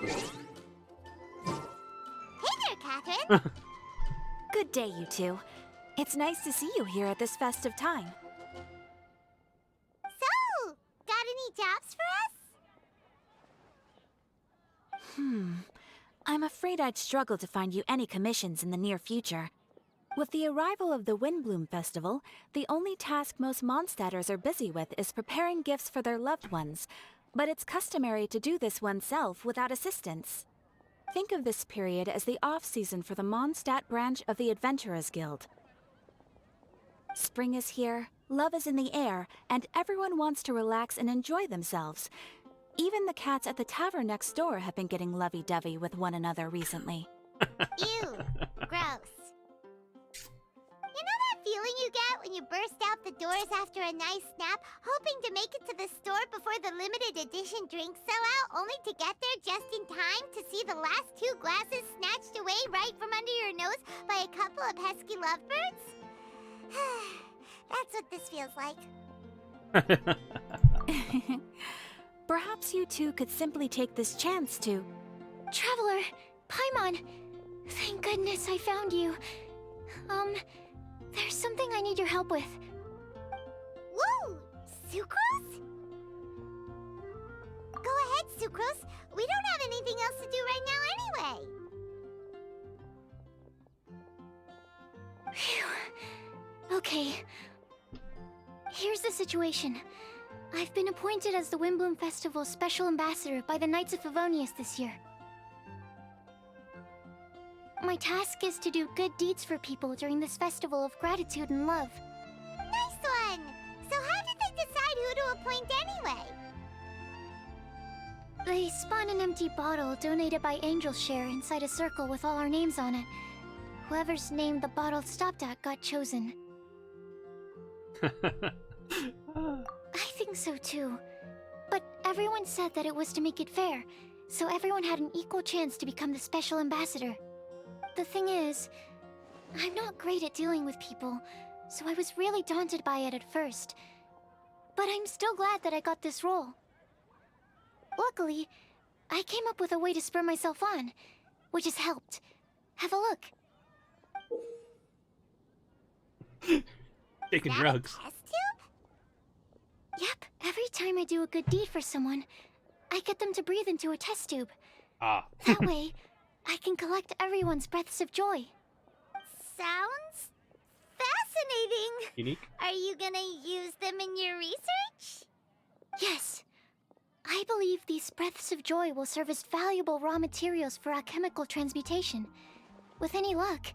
Hey there, Catherine! Good day, you two. It's nice to see you here at this festive time. So, got any jobs for us? I'm afraid I'd struggle to find you any commissions in the near future. With the arrival of the Windblume Festival, the only task most Mondstadters are busy with is preparing gifts for their loved ones, but it's customary to do this oneself without assistance. Think of this period as the off-season for the Mondstadt branch of the Adventurers Guild. Spring is here, love is in the air, and everyone wants to relax and enjoy themselves. Even the cats at the tavern next door have been getting lovey-dovey with one another recently. Ew, gross. You know that feeling you get when you burst out the doors after a nice nap, hoping to make it to the store before the limited edition drinks sell out, only to get there just in time to see the last 2 glasses snatched away right from under your nose by a couple of pesky lovebirds? That's what this feels like. Perhaps you two could simply take this chance to... Traveler, Paimon, thank goodness I found you. There's something I need your help with. Woo! Sucrose? Go ahead, Sucrose. We don't have anything else to do right now anyway. Phew. Okay. Here's the situation. I've been appointed as the Windblume Festival's special ambassador by the Knights of Favonius this year. My task is to do good deeds for people during this festival of gratitude and love. Nice one! So how did they decide who to appoint anyway? They spun an empty bottle donated by Angel's Share inside a circle with all our names on it. Whoever's name the bottle stopped at got chosen. I think so too. But everyone said that it was to make it fair, so everyone had an equal chance to become the special ambassador. The thing is, I'm not great at dealing with people, so I was really daunted by it at first. But I'm still glad that I got this role. Luckily, I came up with a way to spur myself on, which has helped. Have a look. Taking drugs. Test tube? Yep, every time I do a good deed for someone, I get them to breathe into a test tube. Ah. That way, I can collect everyone's breaths of joy. Sounds fascinating. Unique. Are you gonna use them in your research? Yes. I believe these breaths of joy will serve as valuable raw materials for alchemical transmutation. With any luck,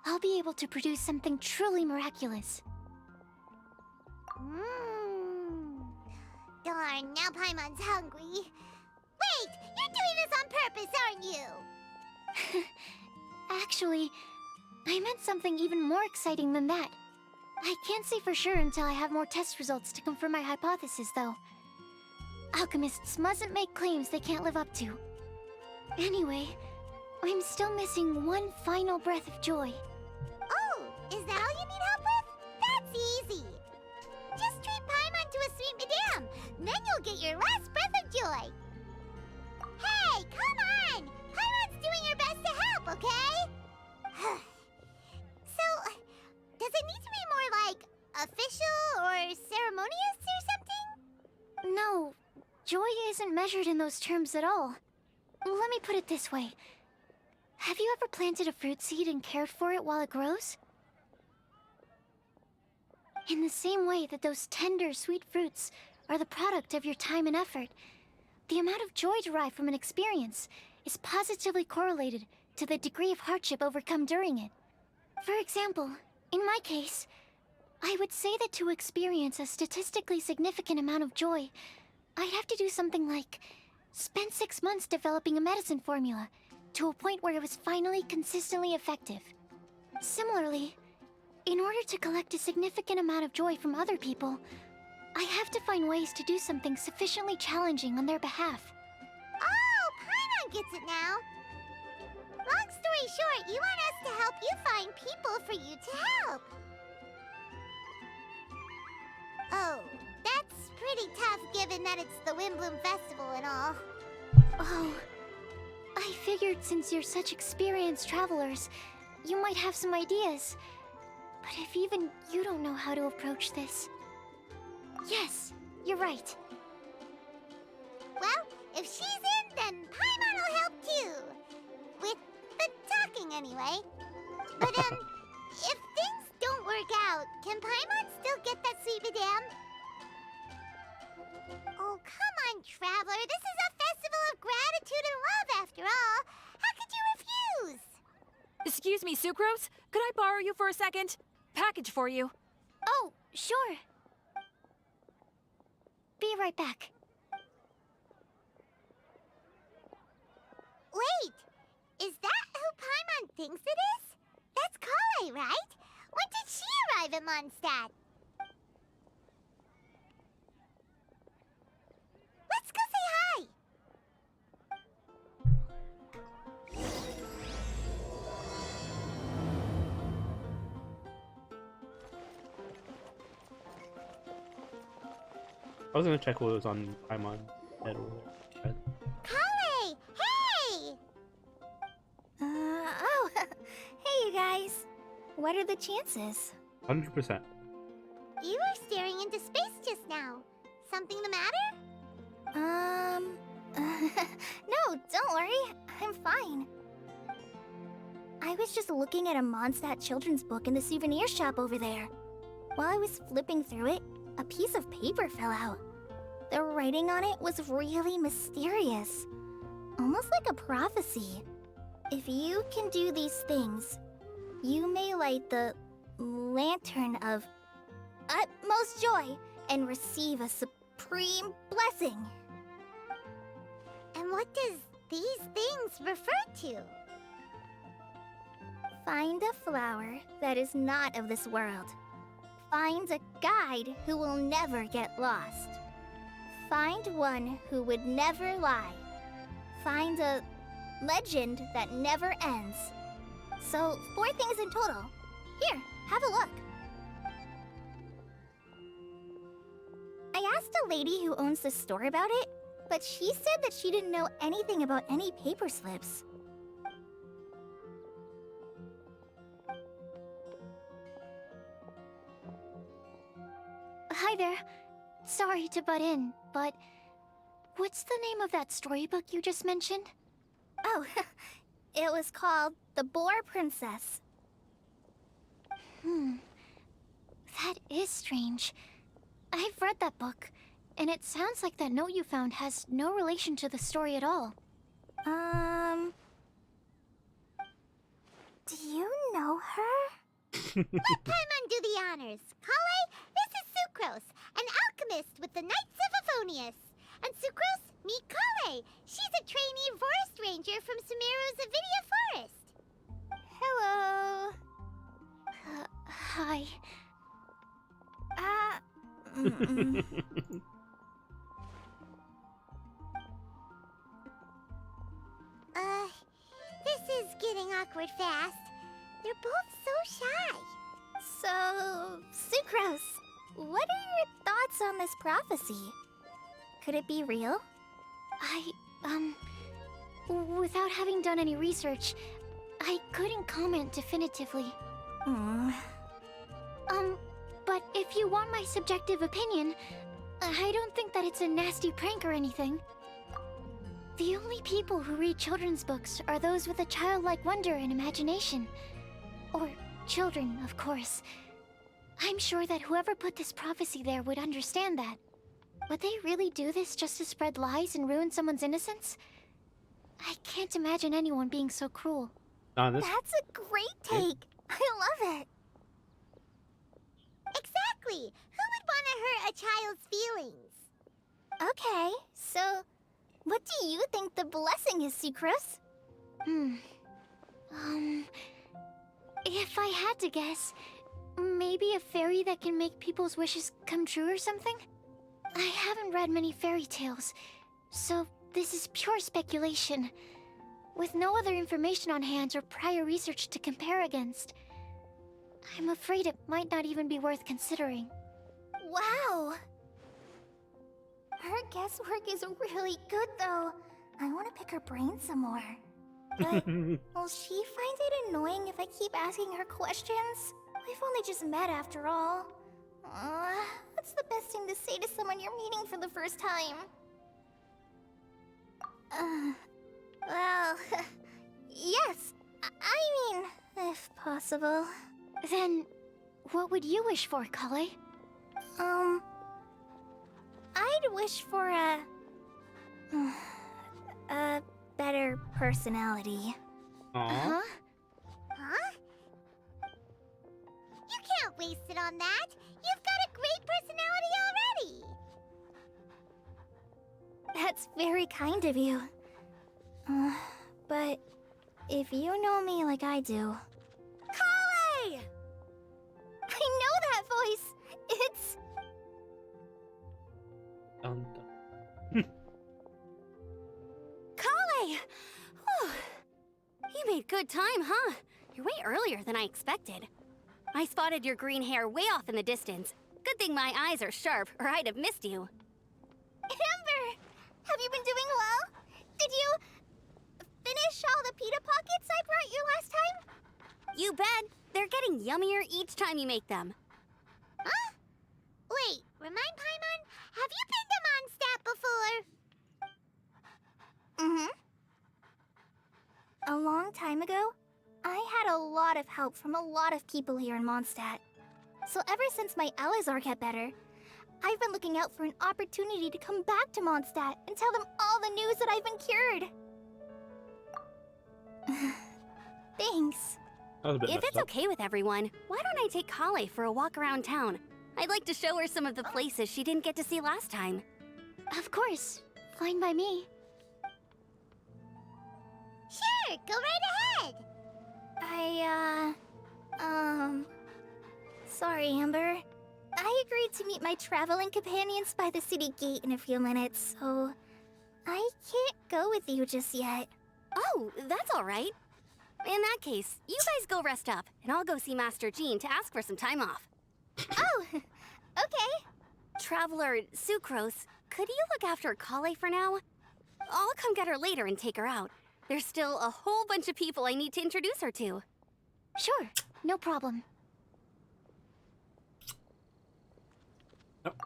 I'll be able to produce something truly miraculous. Darn, now Paimon's hungry. Wait, you're doing this on purpose, aren't you? Actually, I meant something even more exciting than that. I can't say for sure until I have more test results to confirm my hypothesis, though. Alchemists mustn't make claims they can't live up to. Anyway, I'm still missing one final breath of joy. Oh, is that all you need help with? That's easy. Just treat Paimon to a sweet madame, then you'll get your last breath of joy. Hey, come on! Paimon's doing her best to help, okay? So, does it need to be more like official or ceremonious or something? No, joy isn't measured in those terms at all. Let me put it this way. Have you ever planted a fruit seed and cared for it while it grows? In the same way that those tender, sweet fruits are the product of your time and effort, the amount of joy derived from an experience is positively correlated to the degree of hardship overcome during it. For example, in my case, I would say that to experience a statistically significant amount of joy, I'd have to do something like spend 6 months developing a medicine formula to a point where it was finally consistently effective. Similarly, in order to collect a significant amount of joy from other people, I have to find ways to do something sufficiently challenging on their behalf. Oh, Paimon gets it now. Long story short, you want us to help you find people for you to help. Oh, that's pretty tough given that it's the Windblume Festival and all. Oh, figured since you're such experienced travelers, you might have some ideas. But if even you don't know how to approach this... Yes, you're right. Well, if she's in, then Paimon will help too. With the talking, anyway. But, if things don't work out, can Paimon still get that sweet madame? Oh, come on, Traveler. This is a festival of gratitude and love, after all. How could you refuse? Excuse me, Sucrose? Could I borrow you for a second? Package for you. Oh, sure. Be right back. Wait, is that who Paimon thinks it is? That's Kale, right? When did she arrive in Mondstadt? Let's go say hi! I was gonna check what was on Paimon's head over there. Kale! Hey! Oh, hey you guys. What are the chances? 100%. You were staring into space just now. Something the matter? No, don't worry. I'm fine. I was just looking at a Mondstadt children's book in the souvenir shop over there. While I was flipping through it, a piece of paper fell out. The writing on it was really mysterious. Almost like a prophecy. If you can do these things, you may light the lantern of utmost joy and receive a supreme blessing. And what does these things refer to? Find a flower that is not of this world. Find a guide who will never get lost. Find one who would never lie. Find a legend that never ends. So, 4 things in total. Here, have a look. I asked a lady who owns the store about it, but she said that she didn't know anything about any paper slips. Hi there. Sorry to butt in, but what's the name of that storybook you just mentioned? Oh, it was called The Boar Princess. That is strange. I've read that book, and it sounds like that note you found has no relation to the story at all. Do you know her? Let Paimon do the honors. Kale, this is Sucrose, an alchemist with the Knights of Aphonius. And Sucrose, meet Kale. She's a trainee forest ranger from Sumeru's Avidia Forest. Hello. Hi. This is getting awkward fast. They're both so shy. So, Sucrose, what are your thoughts on this prophecy? Could it be real? Without having done any research, I couldn't comment definitively. But if you want my subjective opinion, I don't think that it's a nasty prank or anything. The only people who read children's books are those with a childlike wonder and imagination. Or children, of course. I'm sure that whoever put this prophecy there would understand that. Would they really do this just to spread lies and ruin someone's innocence? I can't imagine anyone being so cruel. This That's a great take. I love it. Exactly. Who would want to hurt a child's feelings? Okay, so what do you think the blessing is, Sucrose? If I had to guess, maybe a fairy that can make people's wishes come true or something? I haven't read many fairy tales, so this is pure speculation. With no other information on hand or prior research to compare against, I'm afraid it might not even be worth considering. Wow! Her guesswork is really good, though. I want to pick her brain some more. But will she find it annoying if I keep asking her questions? We've only just met after all. What's the best thing to say to someone you're meeting for the first time? Well, yes. I mean, if possible. Then, what would you wish for, Kale? I'd wish for a better personality. Aw. Huh? You can't waste it on that. You've got a great personality already. That's very kind of you. But if you know me like I do... Kale! I know that voice! It's... Dun, Kale! Whew. You made good time, huh? You're way earlier than I expected. I spotted your green hair way off in the distance. Good thing my eyes are sharp, or I'd have missed you. Amber! Have you been doing well? Did you... finish all the pita pockets I brought you last time? You bet. They're getting yummier each time you make them. Huh? Wait, remind Paimon, have you been to Mondstadt before? Mm-hmm. A long time ago, I had a lot of help from a lot of people here in Mondstadt. So ever since my Elizar got better, I've been looking out for an opportunity to come back to Mondstadt and tell them all the news that I've been cured. Thanks. that was a bit If messed it's up. okay with everyone, why don't I take Kale for a walk around town? I'd like to show her some of the places she didn't get to see last time. Of course. Fine by me. Sure, go right ahead. Sorry, Amber. I agreed to meet my traveling companions by the city gate in a few minutes, so I can't go with you just yet. Oh, that's all right. In that case, you guys go rest up, and I'll go see Master Jean to ask for some time off. Oh, okay. Traveler Sucrose, could you look after Kale for now? I'll come get her later and take her out. There's still a whole bunch of people I need to introduce her to. Sure, no problem.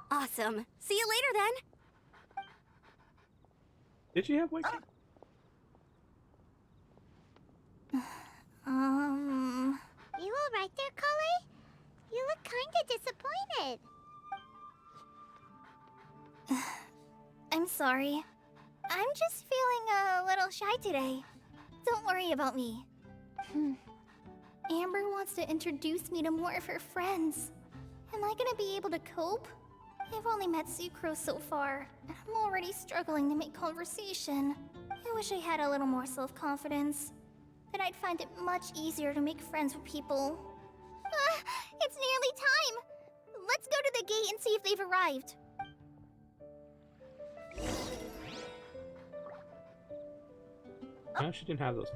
Awesome. See you later then. Did she have white teeth? You all right there, Kale? You look kinda disappointed. I'm sorry. I'm just feeling a little shy today. Don't worry about me. Amber wants to introduce me to more of her friends. Am I gonna be able to cope? I've only met Sucrose so far, and I'm already struggling to make conversation. I wish I had a little more self-confidence. Then I'd find it much easier to make friends with people. It's nearly time! Let's go to the gate and see if they've arrived. No, she didn't have those.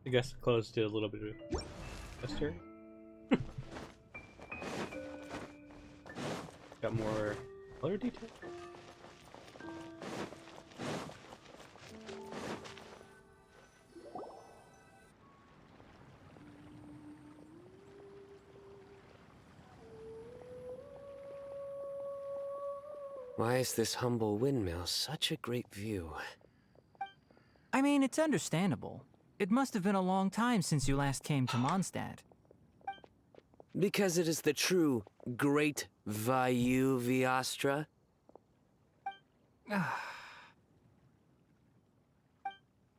I guess close to a little bit of gesture. Got more color detail. Why is this humble windmill such a great view? I mean, it's understandable. It must have been a long time since you last came to Mondstadt. Because it is the true Great Vayu Viastra?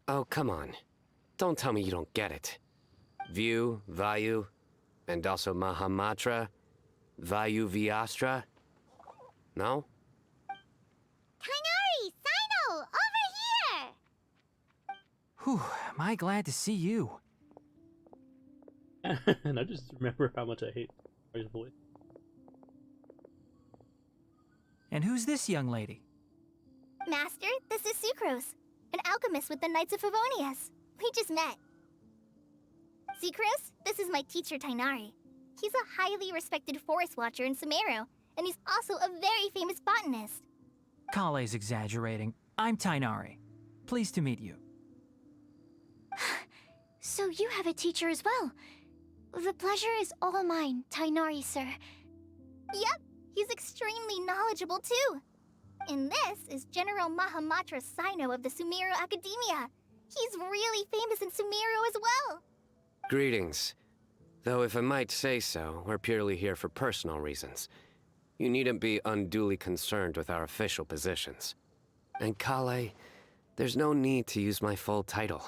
Oh, come on. Don't tell me you don't get it. View, Vayu, and also Mahamatra, Vayu Viastra? No? Kainari! Sino! Over here! Whew, am I glad to see you. And I just remember how much I hate his voice. And who's this young lady? Master, this is Sucrose, an alchemist with the Knights of Favonius. We just met. Sucrose, this is my teacher Tainari. He's a highly respected forest watcher in Sumeru, and he's also a very famous botanist. Kale's exaggerating. I'm Tainari. Pleased to meet you. So you have a teacher as well. The pleasure is all mine, Tainari, sir. Yep, he's extremely knowledgeable too. And this is General Mahamatra Sino of the Sumeru Academia. He's really famous in Sumeru as well. Greetings. Though if I might say so, we're purely here for personal reasons. You needn't be unduly concerned with our official positions. And Kale, there's no need to use my full title.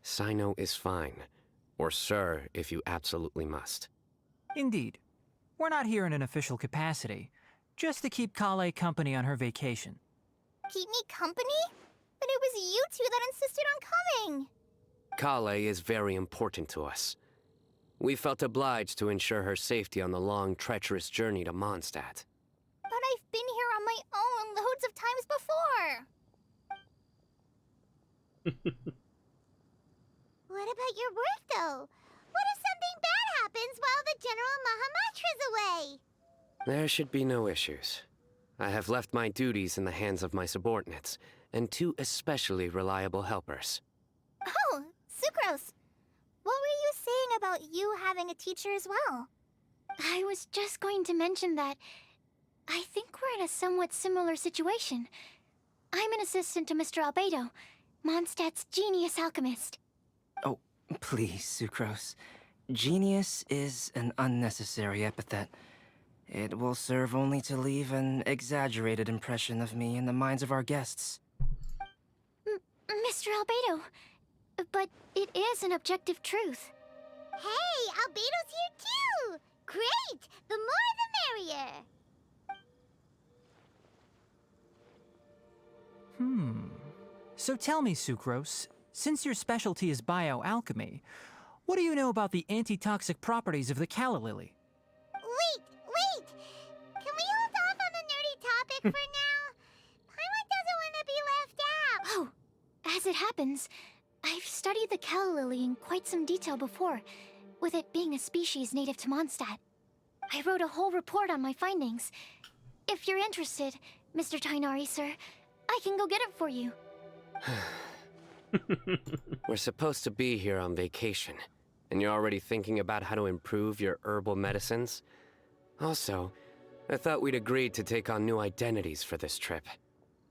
Sino is fine. Or sir, if you absolutely must. Indeed. We're not here in an official capacity, just to keep Kale company on her vacation. Keep me company? But it was you two that insisted on coming. Kale is very important to us. We felt obliged to ensure her safety on the long, treacherous journey to Mondstadt. But I've been here on my own loads of times before. What about your work, though? What if something bad happens while the General Mahamatra's away? There should be no issues. I have left my duties in the hands of my subordinates, and two especially reliable helpers. Oh, Sucrose. What were you saying about you having a teacher as well? I was just going to mention that I think we're in a somewhat similar situation. I'm an assistant to Mr. Albedo, Mondstadt's genius alchemist. Oh, please, Sucrose. Genius is an unnecessary epithet. It will serve only to leave an exaggerated impression of me in the minds of our guests. Mr. Albedo, but it is an objective truth. Hey, Albedo's here too! Great! The more the merrier! So tell me, Sucrose, since your specialty is bioalchemy, what do you know about the antitoxic properties of the calla lily? Wait! Can we hold off on the nerdy topic for now? Paimon doesn't want to be left out! Oh, as it happens, I've studied the calla lily in quite some detail before, with it being a species native to Mondstadt. I wrote a whole report on my findings. If you're interested, Mr. Tainari, sir, I can go get it for you. We're supposed to be here on vacation, and you're already thinking about how to improve your herbal medicines? Also, I thought we'd agreed to take on new identities for this trip.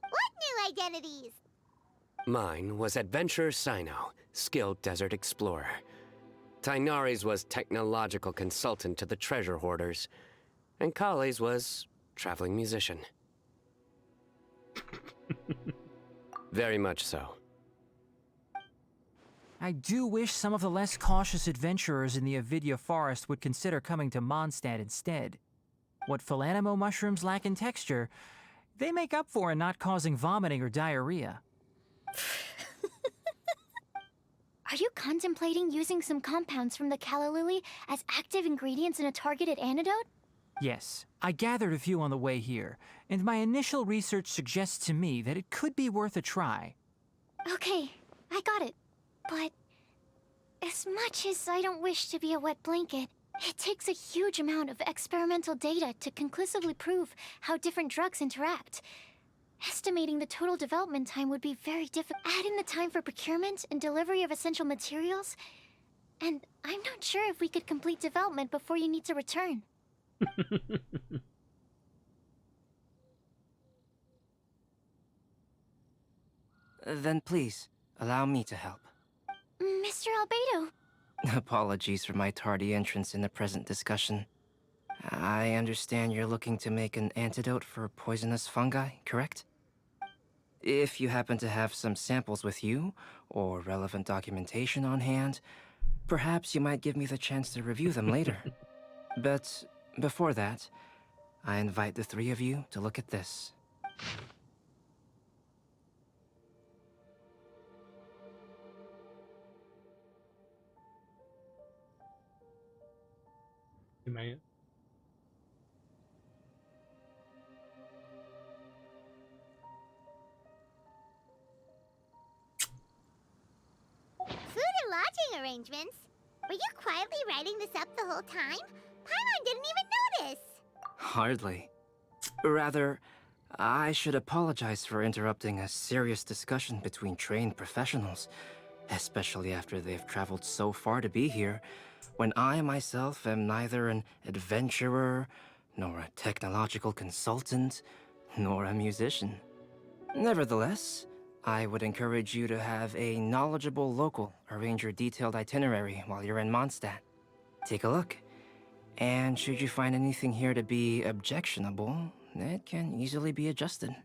What new identities? Mine was Adventurer Sino, skilled desert explorer. Tainari's was technological consultant to the treasure hoarders, and Kale's was traveling musician. Very much so. I do wish some of the less cautious adventurers in the Avidya forest would consider coming to Mondstadt instead. What Philanimo mushrooms lack in texture, they make up for in not causing vomiting or diarrhea. Are you contemplating using some compounds from the calla lily as active ingredients in a targeted antidote? Yes, I gathered a few on the way here, and my initial research suggests to me that it could be worth a try. Okay, I got it. But as much as I don't wish to be a wet blanket, it takes a huge amount of experimental data to conclusively prove how different drugs interact. Estimating the total development time would be very difficult. Add in the time for procurement and delivery of essential materials, and I'm not sure if we could complete development before you need to return. then please, allow me to help. Mr. Albedo, Apologies for my tardy entrance in the present discussion. I understand you're looking to make an antidote for poisonous fungi, correct? If you happen to have some samples with you, or relevant documentation on hand, perhaps you might give me the chance to review them later. But before that, I invite the three of you to look at this. Man. Food and lodging arrangements? Were you quietly writing this up the whole time? Paimon didn't even notice! Hardly. Rather, I should apologize for interrupting a serious discussion between trained professionals, especially after they've traveled so far to be here, when I myself am neither an adventurer, nor a technological consultant, nor a musician. Nevertheless, I would encourage you to have a knowledgeable local arrange your detailed itinerary while you're in Mondstadt. Take a look, and should you find anything here to be objectionable, it can easily be adjusted.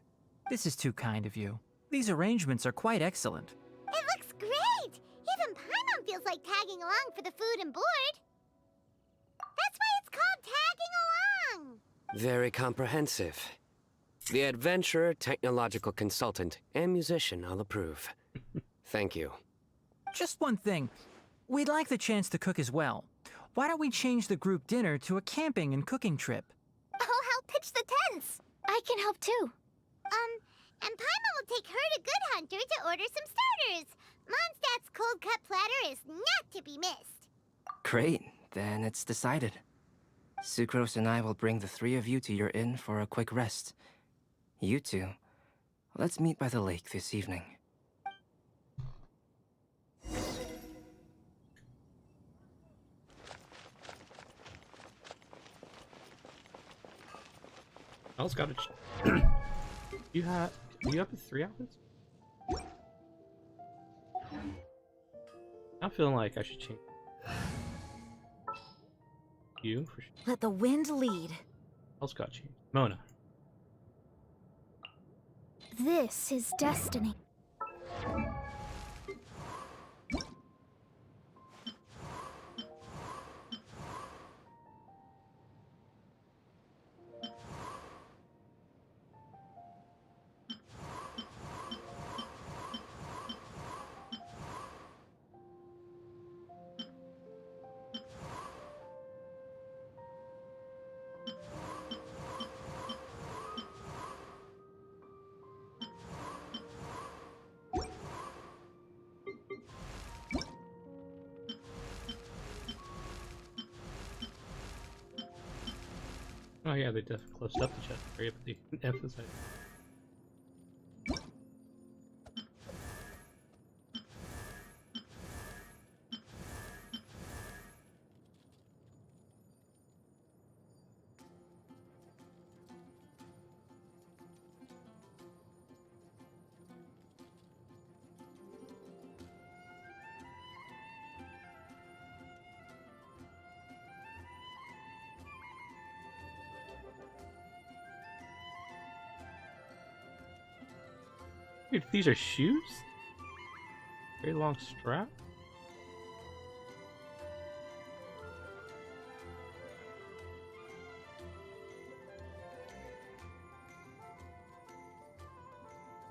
This is too kind of you. These arrangements are quite excellent. It looks great! Even Paimon feels like tagging along for the food and board. That's why it's called tagging along! Very comprehensive. The adventurer, technological consultant, and musician all approve. Thank you. Just one thing. We'd like the chance to cook as well. Why don't we change the group dinner to a camping and cooking trip? I'll help pitch the tents. I can help too. And Paimon will take her to Good Hunter to order some starters. Mondstadt's cold-cut platter is not to be missed. Great, then it's decided. Sucrose and I will bring the three of you to your inn for a quick rest. You two, let's meet by the lake this evening. I also got you have. You have the 3 outfits? I'm feeling like I should change. You for sure. Let the wind lead. Else got you. Mona. This is destiny. Oh yeah, they definitely closed up the chest area, but they didn't emphasize. Wait, these are shoes? Very long strap?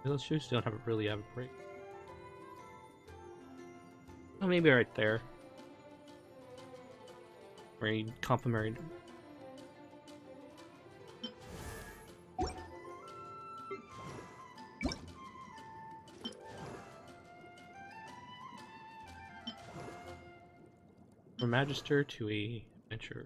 Those shoes don't really have a break. Oh, maybe right there. Very complimentary. From Magister to a adventurer.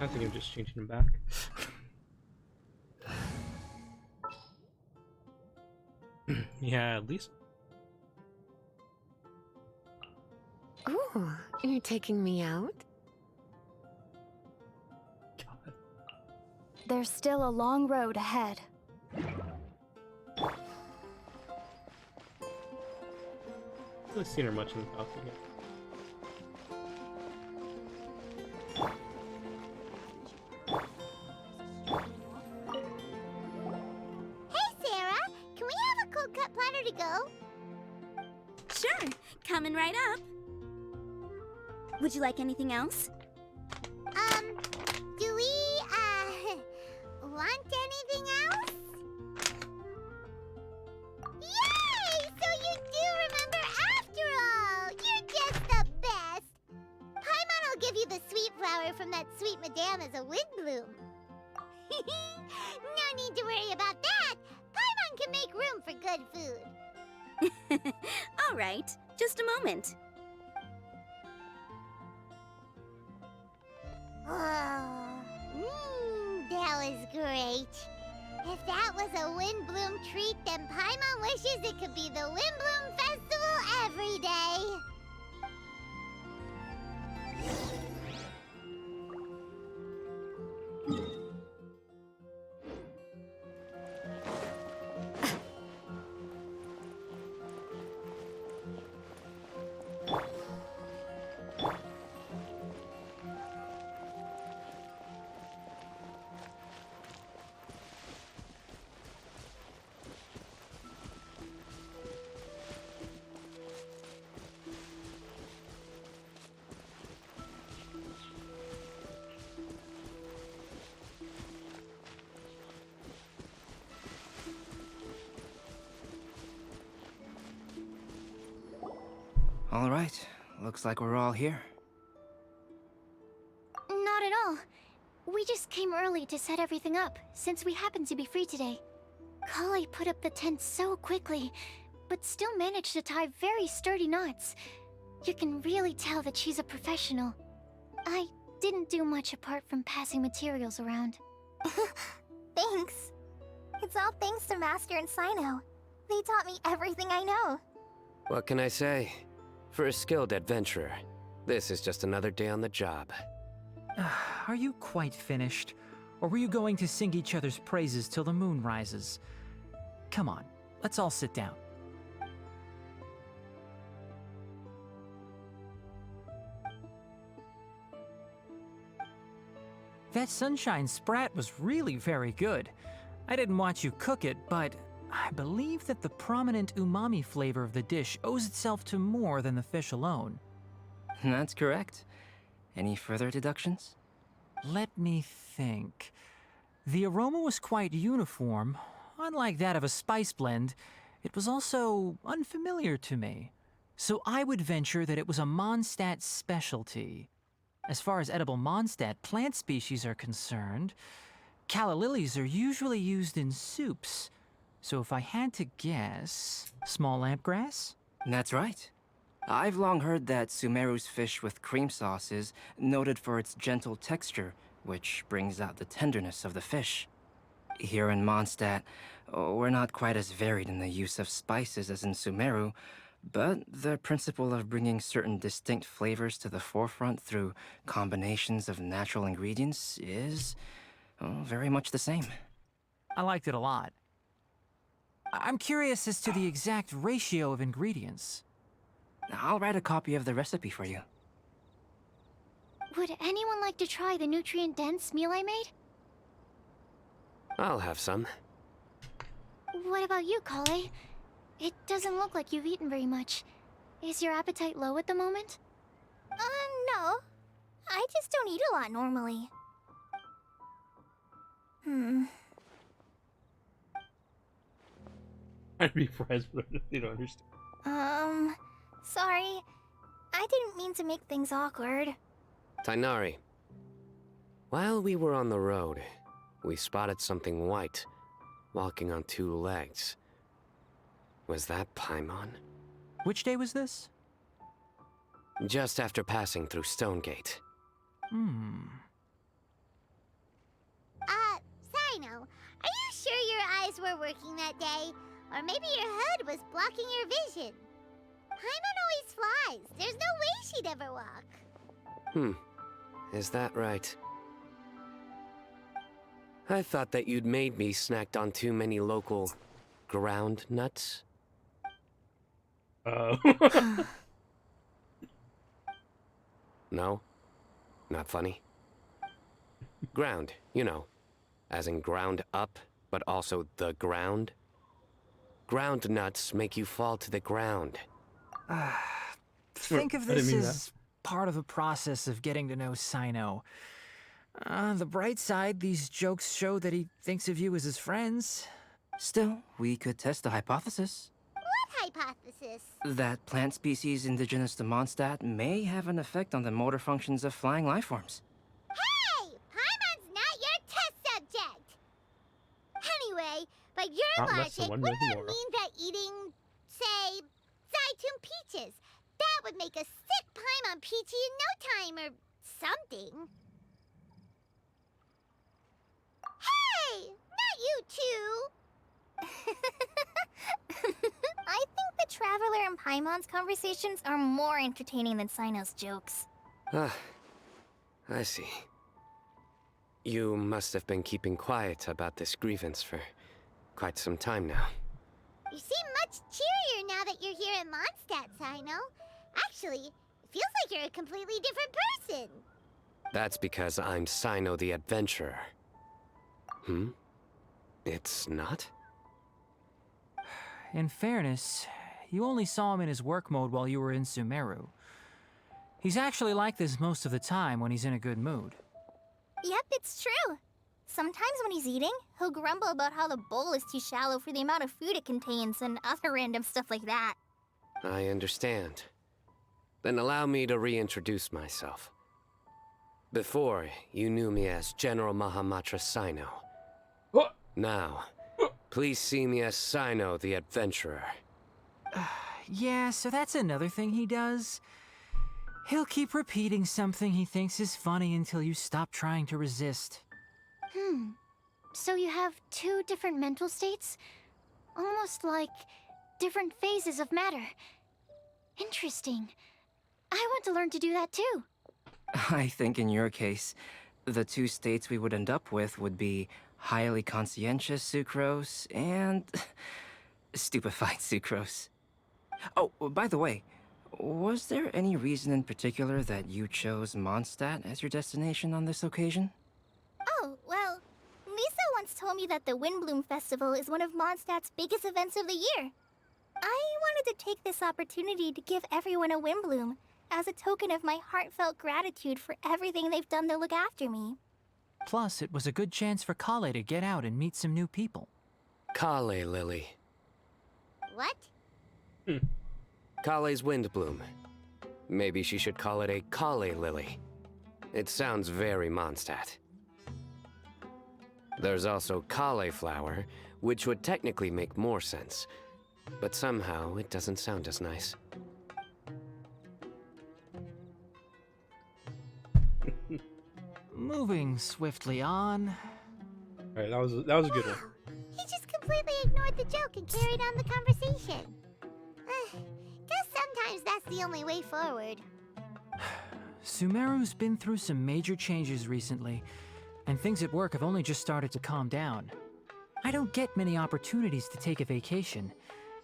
I think I'm just changing them back. Yeah, at least. Ooh, you're taking me out? God. There's still a long road ahead. I haven't really seen her much in the balcony yet. Hey, Sarah! Can we have a cold cut platter to go? Sure, coming right up. Would you like anything else? Do we, want anything else? Yay! So you do remember after all! You're just the best! Paimon will give you the sweet flower from that sweet madame as a Windblume. No need to worry about that! Paimon can make room for good food. All right, just a moment. Oh, that was great. If that was a Windblume treat, then Paimon wishes it could be the Windblume Festival every day. All right, looks like we're all here. Not at all. We just came early to set everything up, since we happen to be free today. Kale put up the tent so quickly, but still managed to tie very sturdy knots. You can really tell that she's a professional. I didn't do much apart from passing materials around. Thanks. It's all thanks to Master and Sino. They taught me everything I know. What can I say? For a skilled adventurer, this is just another day on the job. Are you quite finished? Or were you going to sing each other's praises till the moon rises? Come on, let's all sit down. That sunshine sprat was really very good. I didn't watch you cook it, but I believe that the prominent umami flavor of the dish owes itself to more than the fish alone. That's correct. Any further deductions? Let me think. The aroma was quite uniform. Unlike that of a spice blend, it was also unfamiliar to me. So I would venture that it was a Mondstadt specialty. As far as edible Mondstadt plant species are concerned, calla lilies are usually used in soups. So if I had to guess, small lampgrass? That's right. I've long heard that Sumeru's fish with cream sauce is noted for its gentle texture, which brings out the tenderness of the fish. Here in Mondstadt, we're not quite as varied in the use of spices as in Sumeru, but the principle of bringing certain distinct flavors to the forefront through combinations of natural ingredients is very much the same. I liked it a lot. I'm curious as to the exact ratio of ingredients. I'll write a copy of the recipe for you. Would anyone like to try the nutrient-dense meal I made? I'll have some. What about you, Kale? It doesn't look like you've eaten very much. Is your appetite low at the moment? No. I just don't eat a lot normally. I'd be surprised, but they don't understand. Sorry. I didn't mean to make things awkward. Tainari, while we were on the road, we spotted something white, walking on two legs. Was that Paimon? Which day was this? Just after passing through Stonegate. eyes were working that day, or maybe your hood was blocking your vision. Paimon always flies. There's no way she'd ever walk. Is that right? I thought that you'd made me snacked on too many local ground nuts. Oh. No? Not funny? Ground, you know. As in ground up, but also the ground. Ground nuts make you fall to the ground. Think of I didn't this mean as part of the process of getting to know Sino. On the bright side, these jokes show that he thinks of you as his friends. Still, we could test the hypothesis. What hypothesis? That plant species indigenous to Mondstadt may have an effect on the motor functions of flying lifeforms. Hey! Paimon's not your test subject! Anyway, by your Not less than logic, 1 wouldn't million that more. mean that eating, say, Zaitun peaches, that would make a sick Paimon peachy in no time or something? Hey! Not you two! I think the Traveler and Paimon's conversations are more entertaining than Sino's jokes. Ah, I see. You must have been keeping quiet about this grievance for quite some time now. You seem much cheerier now that you're here in Mondstadt, Sino. Actually, it feels like you're a completely different person. That's because I'm Sino the Adventurer. It's not? In fairness, you only saw him in his work mode while you were in Sumeru. He's actually like this most of the time when he's in a good mood. Yep, it's true. Sometimes when he's eating, he'll grumble about how the bowl is too shallow for the amount of food it contains and other random stuff like that. I understand. Then allow me to reintroduce myself. Before, you knew me as General Mahamatra Sino. What? Now, please see me as Sino the Adventurer. Yeah, so that's another thing he does. He'll keep repeating something he thinks is funny until you stop trying to resist. So you have two different mental states? Almost like different phases of matter. Interesting. I want to learn to do that too. I think in your case, the two states we would end up with would be highly conscientious sucrose and stupefied sucrose. Oh, by the way, was there any reason in particular that you chose Mondstadt as your destination on this occasion? Oh, well, Lisa once told me that the Windblume Festival is one of Mondstadt's biggest events of the year. I wanted to take this opportunity to give everyone a Windblume as a token of my heartfelt gratitude for everything they've done to look after me. Plus, it was a good chance for Kale to get out and meet some new people. Kale Lily. What? Kale's Windblume. Maybe she should call it a Kale Lily. It sounds very Mondstadt. There's also cauliflower, which would technically make more sense. But somehow, it doesn't sound as nice. Moving swiftly on. Alright, that was a good one. He just completely ignored the joke and carried on the conversation. Guess sometimes that's the only way forward. Sumeru's been through some major changes recently, and things at work have only just started to calm down. I don't get many opportunities to take a vacation,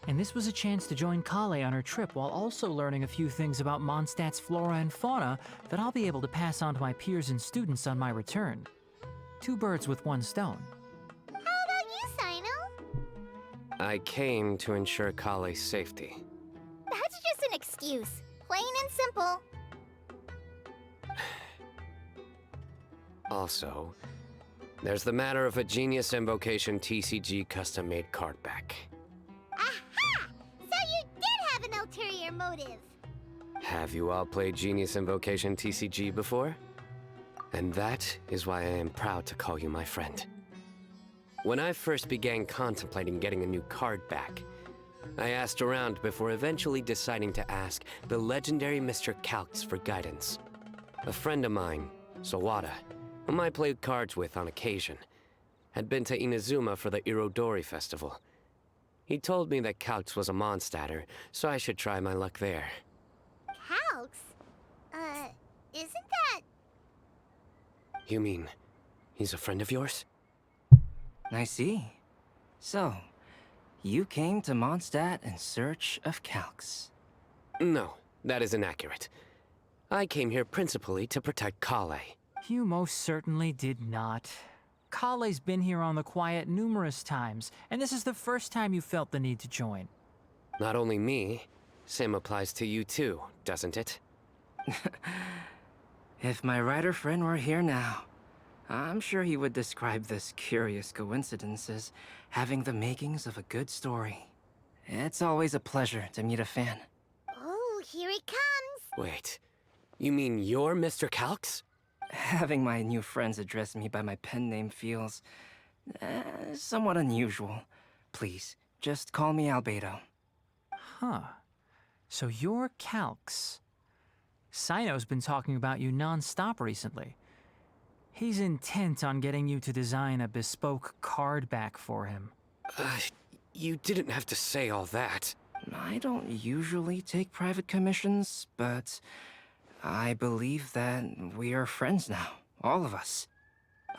and this was a chance to join Kale on her trip while also learning a few things about Mondstadt's flora and fauna that I'll be able to pass on to my peers and students on my return. Two birds with one stone. How about you, Sino? I came to ensure Kale's safety. That's just an excuse. Plain and simple. Also, there's the matter of a Genius Invocation TCG custom-made card back. Aha! So you did have an ulterior motive. Have you all played Genius Invocation TCG before? And that is why I am proud to call you my friend. When I first began contemplating getting a new card back, I asked around before eventually deciding to ask the legendary Mr. Calx for guidance. A friend of mine, Sawada, whom I played cards with on occasion, had been to Inazuma for the Irodori festival. He told me that Calx was a Mondstatter, so I should try my luck there. Calx? Isn't that... You mean, he's a friend of yours? I see. So, you came to Mondstadt in search of Calx. No, that is inaccurate. I came here principally to protect Kale. You most certainly did not. Kale's been here on the quiet numerous times, and this is the first time you felt the need to join. Not only me, same applies to you too, doesn't it? If my writer friend were here now, I'm sure he would describe this curious coincidence as having the makings of a good story. It's always a pleasure to meet a fan. Oh, here it comes! Wait, you mean you're Mr. Calx? Having my new friends address me by my pen name feels... somewhat unusual. Please, just call me Albedo. Huh. So you're Calx. Sino's been talking about you non-stop recently. He's intent on getting you to design a bespoke card back for him. You didn't have to say all that. I don't usually take private commissions, but I believe that we are friends now, all of us.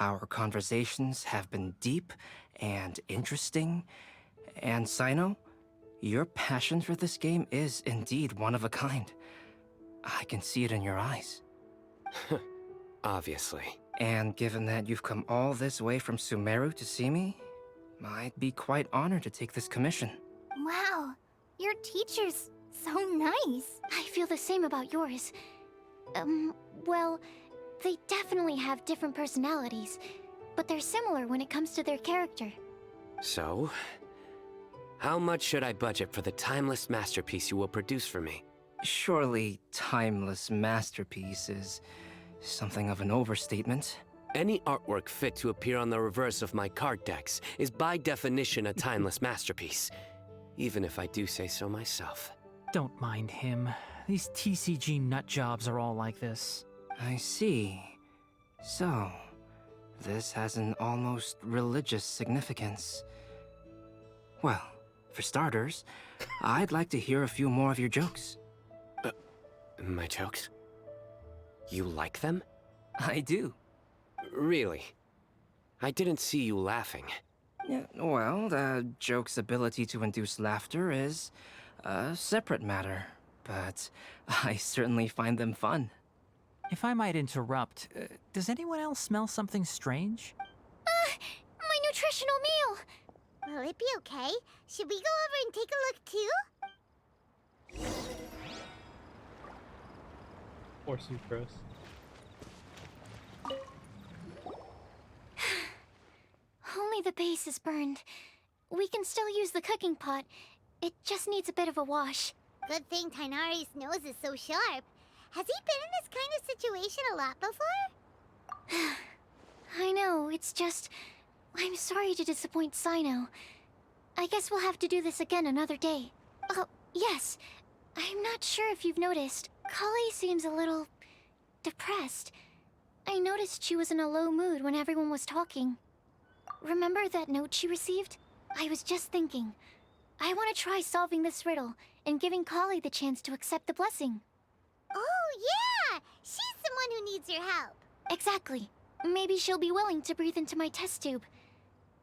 Our conversations have been deep and interesting, and Sino, your passion for this game is indeed one of a kind. I can see it in your eyes. Obviously. And given that you've come all this way from Sumeru to see me, I'd be quite honored to take this commission. Wow, your teacher's so nice. I feel the same about yours. Well, they definitely have different personalities, but they're similar when it comes to their character. So, how much should I budget for the timeless masterpiece you will produce for me? Surely, timeless masterpiece is something of an overstatement. Any artwork fit to appear on the reverse of my card decks is by definition a timeless masterpiece, even if I do say so myself. Don't mind him. These TCG nutjobs are all like this. I see. So, this has an almost religious significance. Well, for starters, I'd like to hear a few more of your jokes. My jokes? You like them? I do. Really? I didn't see you laughing. Yeah, well, the joke's ability to induce laughter is a separate matter, but I certainly find them fun. If I might interrupt, does anyone else smell something strange? My nutritional meal! Will it be okay? Should we go over and take a look too? Or sucrose. Only the base is burned. We can still use the cooking pot. It just needs a bit of a wash. Good thing Tainari's nose is so sharp. Has he been in this kind of situation a lot before? I know, it's just... I'm sorry to disappoint Sino. I guess we'll have to do this again another day. Oh, yes. I'm not sure if you've noticed. Kale seems a little... depressed. I noticed she was in a low mood when everyone was talking. Remember that note she received? I was just thinking. I want to try solving this riddle and giving Kale the chance to accept the blessing. Oh, yeah! She's someone who needs your help. Exactly. Maybe she'll be willing to breathe into my test tube.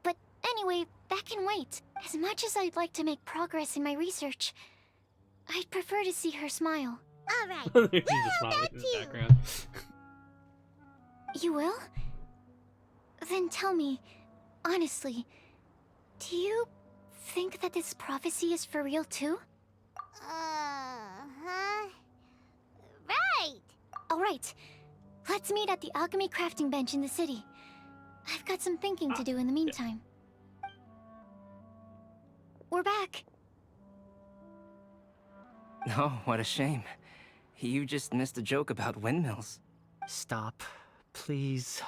But anyway, that can wait. As much as I'd like to make progress in my research, I'd prefer to see her smile. All right. She's we'll just have smiling that in the too. background. You will? Then tell me, honestly, do you think that this prophecy is for real too? Uh-huh. Right. All right. Let's meet at the alchemy crafting bench in the city. I've got some thinking to do in the meantime. We're back. Oh, what a shame. You just missed a joke about windmills. Stop, please.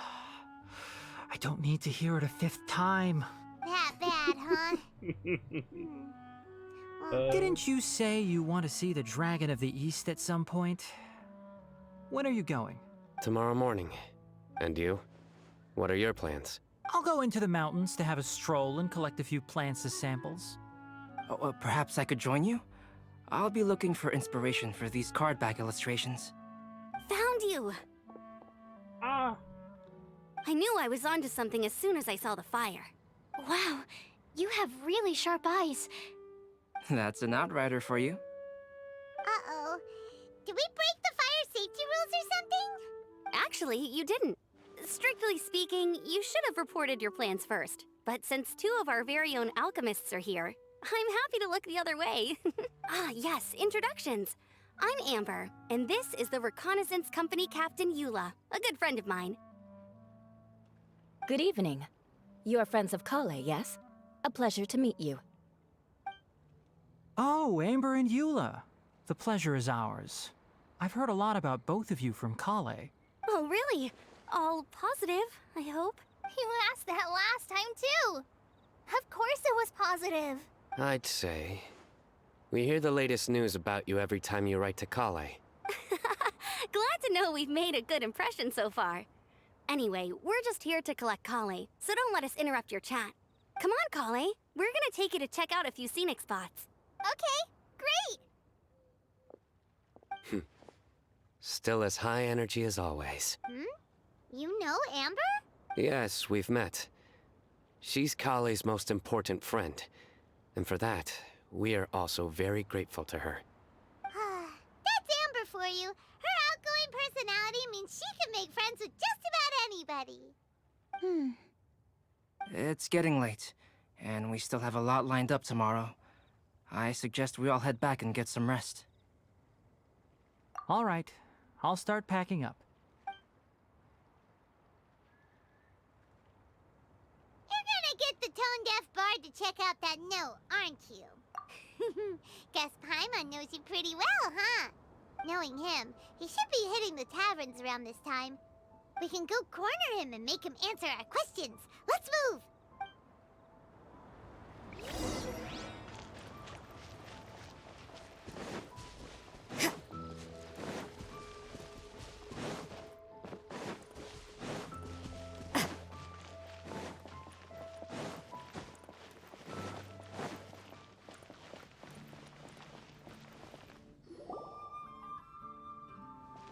I don't need to hear it a fifth time. That bad, huh? Didn't you say you want to see the Dragon of the East at some point? When are you going? Tomorrow morning. And you? What are your plans? I'll go into the mountains to have a stroll and collect a few plants as samples. Oh, perhaps I could join you? I'll be looking for inspiration for these card back illustrations. Found you! Ah! I knew I was onto something as soon as I saw the fire. Wow, you have really sharp eyes. That's an outrider for you. Uh-oh. Did we break the fire safety rules or something? Actually, you didn't. Strictly speaking, you should have reported your plans first. But since two of our very own alchemists are here, I'm happy to look the other way. Ah, yes, introductions. I'm Amber, and this is the Reconnaissance Company Captain Eula, a good friend of mine. Good evening. You are friends of Kale, yes? A pleasure to meet you. Oh, Amber and Eula. The pleasure is ours. I've heard a lot about both of you from Kale. Oh, really? All positive, I hope. You asked that last time, too. Of course it was positive. I'd say. We hear the latest news about you every time you write to Kale. Glad to know we've made a good impression so far. Anyway, we're just here to collect Kale, so don't let us interrupt your chat. Come on, Kale. We're gonna take you to check out a few scenic spots. Okay, great. Still as high energy as always. You know Amber? Yes, we've met. She's Kale's most important friend. And for that, we are also very grateful to her. That's Amber for you. Her outgoing personality means she can make friends with just about anybody. It's getting late, and we still have a lot lined up tomorrow. I suggest we all head back and get some rest. All right, I'll start packing up. You're gonna get the tone-deaf bard to check out that note, aren't you? Guess Paimon knows you pretty well, huh? Knowing him, he should be hitting the taverns around this time. We can go corner him and make him answer our questions. Let's move!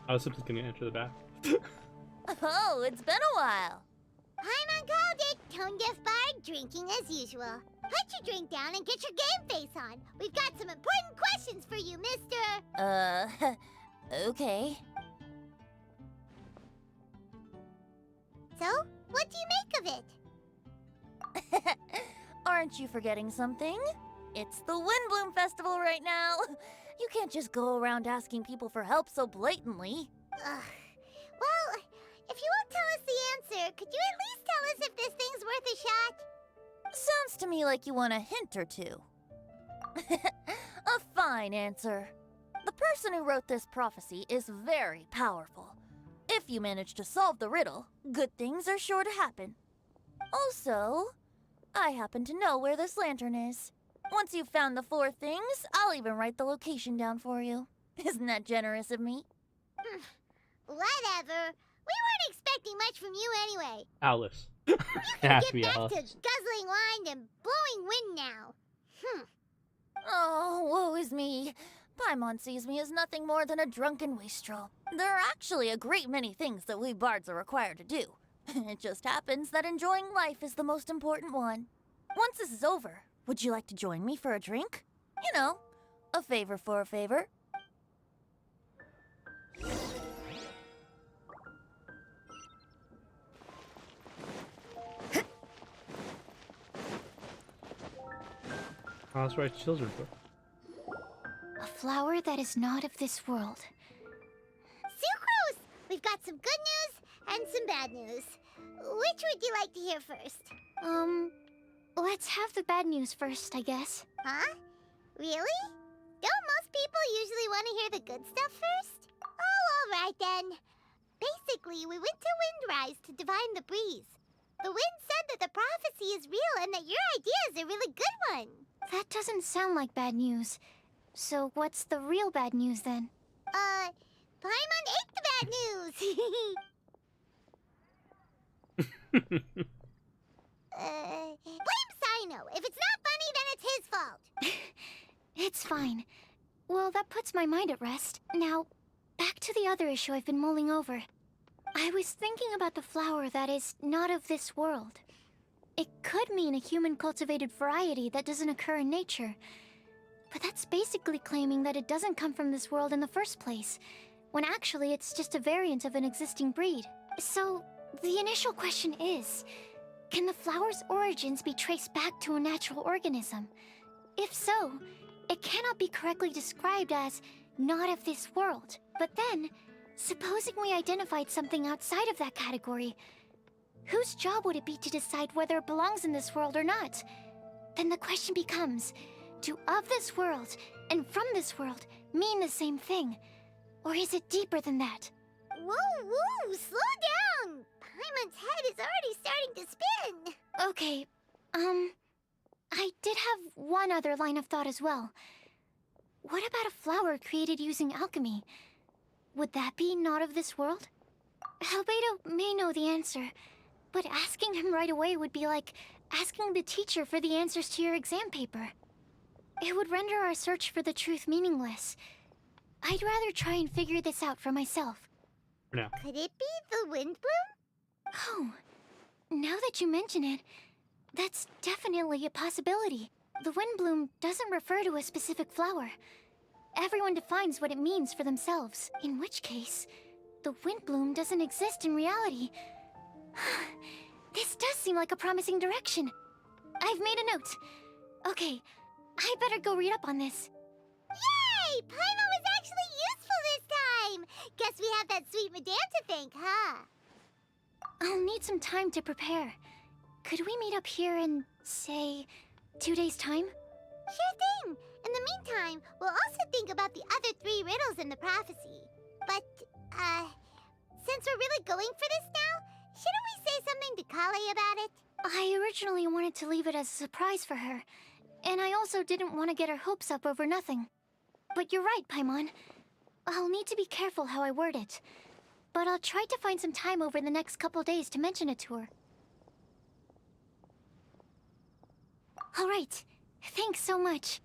I was simply gonna enter the back. Oh, it's been a while. Paimon called it. Tone-deaf bard drinking as usual. Put your drink down and get your game face on. We've got some important questions for you, mister. Okay. So, what do you make of it? Aren't you forgetting something? It's the Windblume Festival right now. You can't just go around asking people for help so blatantly. Well, if you won't tell us the answer, could you at least tell us if this thing's worth a shot? Sounds to me like you want a hint or two. A fine answer. The person who wrote this prophecy is very powerful. If you manage to solve the riddle, good things are sure to happen. Also, I happen to know where this lantern is. Once you've found the 4 things, I'll even write the location down for you. Isn't that generous of me? Whatever. We weren't expecting much from you anyway. Alice. You It can has get to be back Alice. to guzzling wine and blowing wind now. Oh, woe is me. Paimon sees me as nothing more than a drunken wastrel. There are actually a great many things that we bards are required to do. It just happens that enjoying life is the most important one. Once this is over, would you like to join me for a drink? You know, a favor for a favor. Oh, that's right, children for. A flower that is not of this world. Sucrose! We've got some good news and some bad news. Which would you like to hear first? Let's have the bad news first, I guess. Huh? Really? Don't most people usually want to hear the good stuff first? Oh, alright then. Basically, we went to Windrise to divine the breeze. The wind said that the prophecy is real and that your idea is a really good one. That doesn't sound like bad news. So what's the real bad news then? Paimon ate the bad news! Blame Sino. If it's not funny, then it's his fault. It's fine. Well, that puts my mind at rest. Now, back to the other issue I've been mulling over. I was thinking about the flower that is not of this world. It could mean a human-cultivated variety that doesn't occur in nature. But that's basically claiming that it doesn't come from this world in the first place, when actually it's just a variant of an existing breed. So, the initial question is, can the flower's origins be traced back to a natural organism? If so, it cannot be correctly described as not of this world. But then, supposing we identified something outside of that category, whose job would it be to decide whether it belongs in this world or not? Then the question becomes, do of this world and from this world mean the same thing? Or is it deeper than that? Whoa, slow down! Paimon's head is already starting to spin. Okay, I did have one other line of thought as well. What about a flower created using alchemy? Would that be not of this world? Albedo may know the answer, but asking him right away would be like asking the teacher for the answers to your exam paper. It would render our search for the truth meaningless. I'd rather try and figure this out for myself. No. Could it be the Windblume? Oh, now that you mention it, that's definitely a possibility. The Windblume doesn't refer to a specific flower. Everyone defines what it means for themselves, in which case, the Windblume doesn't exist in reality. This does seem like a promising direction. I've made a note. Okay, I better go read up on this. Yay! Paimon was actually useful this time! Guess we have that sweet madame to thank, huh? I'll need some time to prepare. Could we meet up here in, say, 2 days' time? Sure thing! In the meantime, we'll also think about the other 3 riddles in the prophecy. But, since we're really going for this now, shouldn't we say something to Kale about it? I originally wanted to leave it as a surprise for her, and I also didn't want to get her hopes up over nothing. But you're right, Paimon. I'll need to be careful how I word it. But I'll try to find some time over the next couple days to mention it to her. All right. Thanks so much.